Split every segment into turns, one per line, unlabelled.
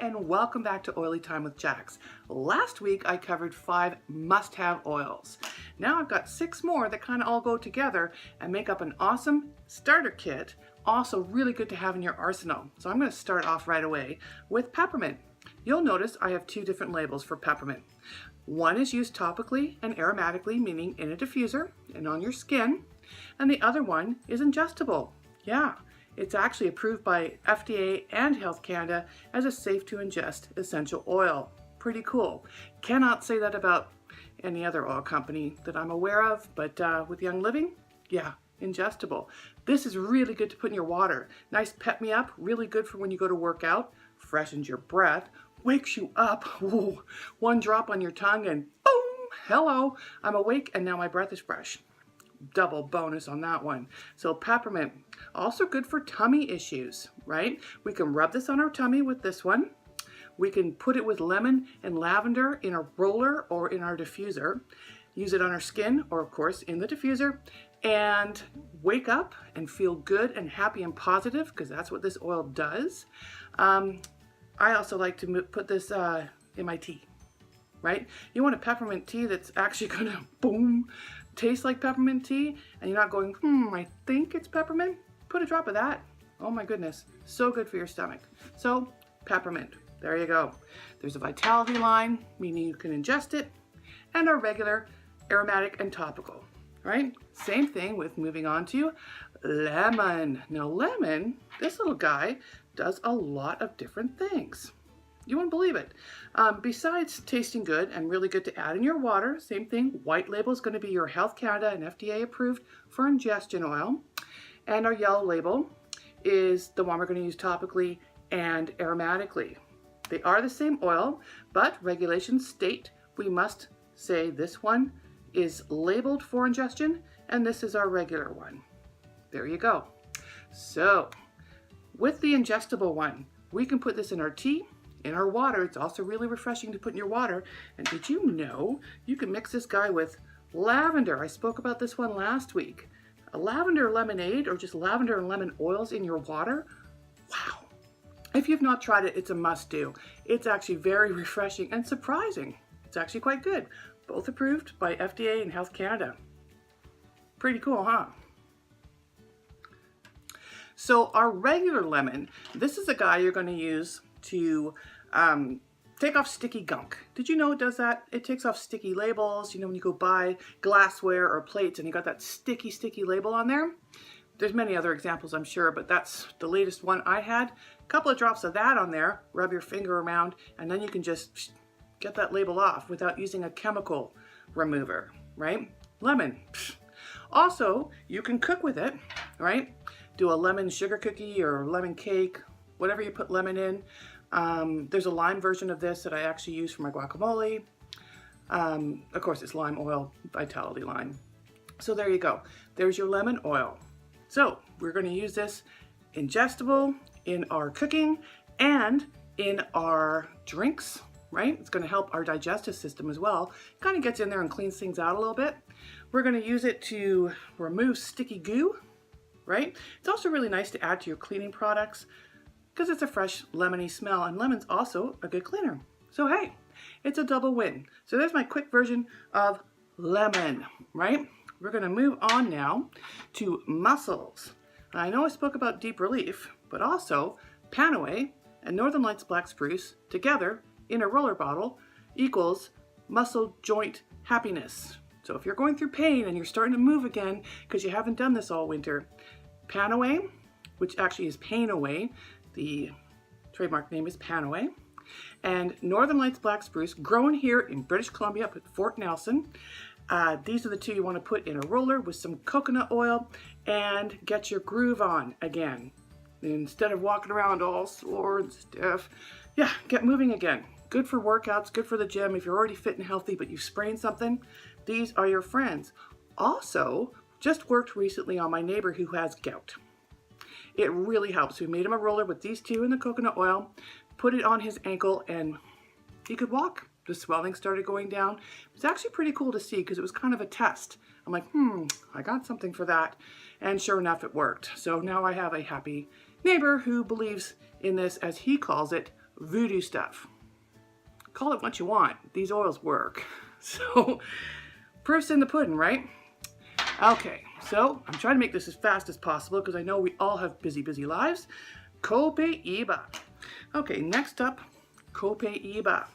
and welcome back to Oily Time with Jax. Last week I covered 5 must-have oils. Now I've got 6 more that kind of all go together and make up an awesome starter kit, also really good to have in your arsenal. So I'm going to start off right away with peppermint. You'll notice I have 2 different labels for peppermint. One is used topically and aromatically, meaning in a diffuser and on your skin, and the other one is ingestible. Yeah. It's actually approved by FDA and Health Canada as a safe to ingest essential oil. Pretty cool. Cannot say that about any other oil company that I'm aware of, but with Young Living, yeah, ingestible. This is really good to put in your water. Nice pep me up, really good for when you go to work out, freshens your breath, wakes you up. Ooh, 1 drop on your tongue and boom, hello, I'm awake and now my breath is fresh. Double bonus on that one. So peppermint, also good for tummy issues, right? We can rub this on our tummy with this one. We can put it with lemon and lavender in a roller or in our diffuser. Use it on our skin or of course in the diffuser and wake up and feel good and happy and positive because that's what this oil does. I also like to put this in my tea, right? You want a peppermint tea that's actually gonna boom, taste like peppermint tea, and you're not going, I think it's peppermint. Put a drop of that. Oh my goodness, so good for your stomach. So peppermint, there you go. There's a vitality line, meaning you can ingest it, and a regular aromatic and topical, right? Same thing with moving on to lemon. Now lemon, this little guy does a lot of different things. You won't believe it. Besides tasting good and really good to add in your water, same thing, white label is going to be your Health Canada and FDA approved for ingestion oil. And our yellow label is the one we're going to use topically and aromatically. They are the same oil, but regulations state we must say this one is labeled for ingestion and this is our regular one. There you go. So with the ingestible one, we can put this in our tea, in our water. It's also really refreshing to put in your water. And did you know you can mix this guy with lavender? I spoke about this one last week. A lavender lemonade or just lavender and lemon oils in your water. Wow. If you've not tried it, it's a must do. It's actually very refreshing and surprising. It's actually quite good. Both approved by FDA and Health Canada. Pretty cool, huh? So our regular lemon, this is a guy you're going to use to take off sticky gunk. Did you know it does that? It takes off sticky labels. You know, when you go buy glassware or plates and you got that sticky label on there. There's many other examples, I'm sure, but that's the latest one I had. A couple of drops of that on there, rub your finger around, and then you can just get that label off without using a chemical remover, right? Lemon. Also, you can cook with it, right? Do a lemon sugar cookie or lemon cake, whatever you put lemon in. There's a lime version of this that I actually use for my guacamole. Of course, it's lime oil, vitality lime. So there you go. There's your lemon oil. So we're going to use this ingestible in our cooking and in our drinks, right? It's going to help our digestive system as well. Kind of gets in there and cleans things out a little bit. We're going to use it to remove sticky goo, right? It's also really nice to add to your cleaning products because it's a fresh lemony smell, and lemon's also a good cleaner. So hey, it's a double win. So there's my quick version of lemon, right? We're gonna move on now to mussels. I know I spoke about deep relief, but also Panaway and Northern Lights Black Spruce together in a roller bottle equals muscle joint happiness. So if you're going through pain and you're starting to move again because you haven't done this all winter, Panaway, which actually is Pain Away, the trademark name is Panaway, and Northern Lights Black Spruce, grown here in British Columbia up at Fort Nelson. These are the 2 you want to put in a roller with some coconut oil and get your groove on again. Instead of walking around all sore and stiff, yeah, get moving again. Good for workouts, good for the gym. If you're already fit and healthy but you've sprained something, these are your friends. Also, just worked recently on my neighbor who has gout. It really helps. We made him a roller with these 2 in the coconut oil, put it on his ankle, and he could walk. The swelling started going down. It was actually pretty cool to see because it was kind of a test. I'm like, I got something for that. And sure enough, it worked. So now I have a happy neighbor who believes in this, as he calls it, voodoo stuff. Call it what you want. These oils work. So, proof's in the pudding, right? Okay, so I'm trying to make this as fast as possible because I know we all have busy, busy lives. Copaiba. Okay, next up, Copaiba.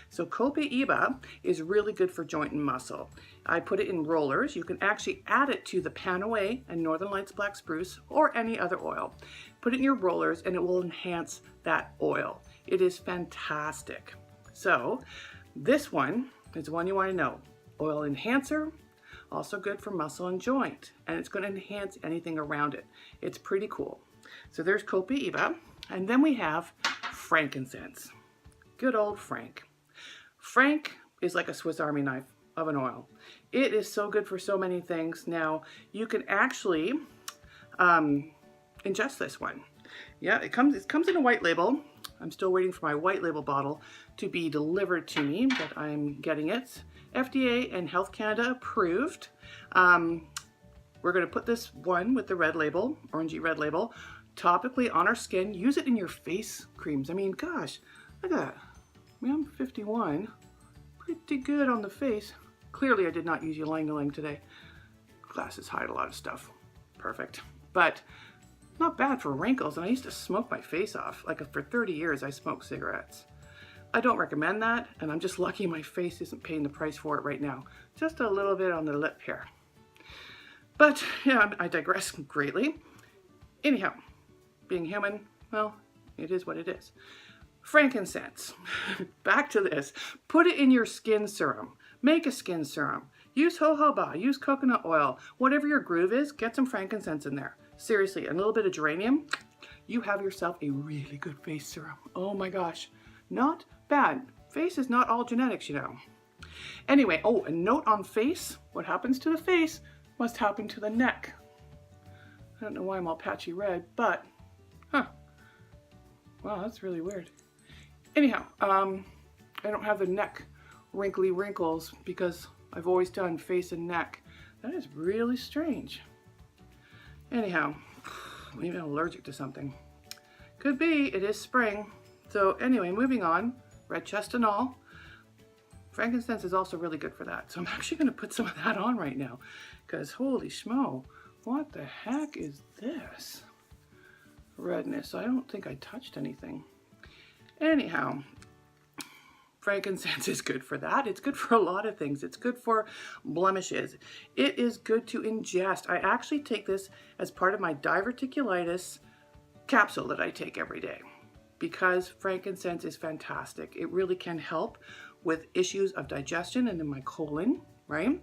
So Copaiba is really good for joint and muscle. I put it in rollers. You can actually add it to the Panaway and Northern Lights Black Spruce or any other oil. Put it in your rollers and it will enhance that oil. It is fantastic. So this one is one you want to know. Oil enhancer, also good for muscle and joint, and it's going to enhance anything around it. It's pretty cool. So there's Copaiba, and then we have frankincense. Good old Frank. Frank is like a Swiss Army knife of an oil. It is so good for so many things. Now, you can actually ingest this one. Yeah, it comes in a white label. I'm still waiting for my white label bottle to be delivered to me, but I'm getting it. FDA and Health Canada approved. We're going to put this one with the red label, orangey red label, topically on our skin. Use it in your face creams. I mean, gosh, look at that. I mean, I'm 51. Pretty good on the face. Clearly, I did not use ylang-ylang today. Glasses hide a lot of stuff. Perfect. But not bad for wrinkles, and I used to smoke my face off. Like for 30 years, I smoked cigarettes. I don't recommend that, and I'm just lucky my face isn't paying the price for it right now. Just a little bit on the lip here. But, yeah, I digress greatly. Anyhow, being human, well, it is what it is. Frankincense. Back to this. Put it in your skin serum. Make a skin serum. Use jojoba, use coconut oil. Whatever your groove is, get some frankincense in there. Seriously, a little bit of geranium, you have yourself a really good face serum. Oh my gosh, not bad. Face is not all genetics, you know. Anyway, oh, a note on face. What happens to the face must happen to the neck. I don't know why I'm all patchy red, but, wow, that's really weird. Anyhow, I don't have the neck wrinkly wrinkles because I've always done face and neck. That is really strange. Anyhow, maybe I'm allergic to something. Could be, it is spring. So anyway, moving on, red chest and all. Frankincense is also really good for that. So I'm actually going to put some of that on right now because holy schmo, what the heck is this? Redness. I don't think I touched anything. Anyhow, frankincense is good for that. It's good for a lot of things. It's good for blemishes. It is good to ingest. I actually take this as part of my diverticulitis capsule that I take every day because frankincense is fantastic. It really can help with issues of digestion and in my colon, right?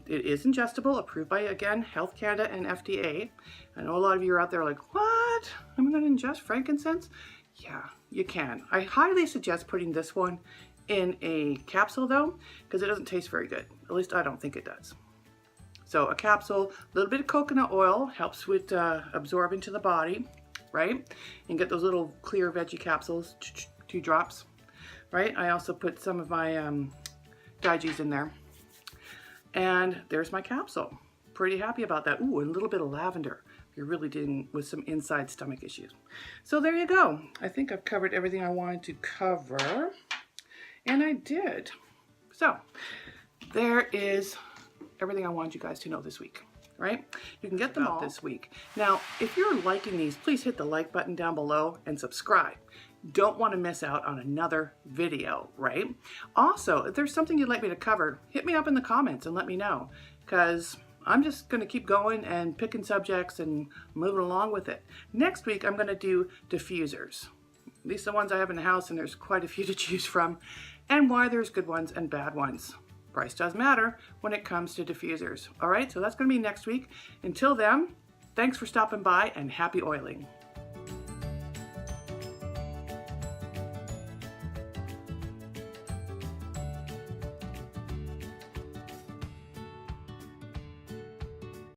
It is ingestible, approved by, again, Health Canada and FDA. I know a lot of you are out there like, what? I'm going to ingest frankincense? Yeah, you can. I highly suggest putting this one in a capsule though, because it doesn't taste very good. At least I don't think it does. So a capsule, a little bit of coconut oil helps with absorb into the body, right? And get those little clear veggie capsules, 2 drops, right? I also put some of my Daiji's in there. And there's my capsule. Pretty happy about that. Ooh, and a little bit of lavender. You're really dealing with some inside stomach issues. So there you go. I think I've covered everything I wanted to cover, and I did. So there is everything I wanted you guys to know this week, right? You can get them all this week. Now, if you're liking these, please hit the like button down below and subscribe. Don't want to miss out on another video, right? Also, if there's something you'd like me to cover, hit me up in the comments and let me know, because I'm just going to keep going and picking subjects and moving along with it. Next week, I'm going to do diffusers. These are the ones I have in the house, and there's quite a few to choose from, and why there's good ones and bad ones. Price does matter when it comes to diffusers. All right, so that's going to be next week. Until then, thanks for stopping by, and happy oiling.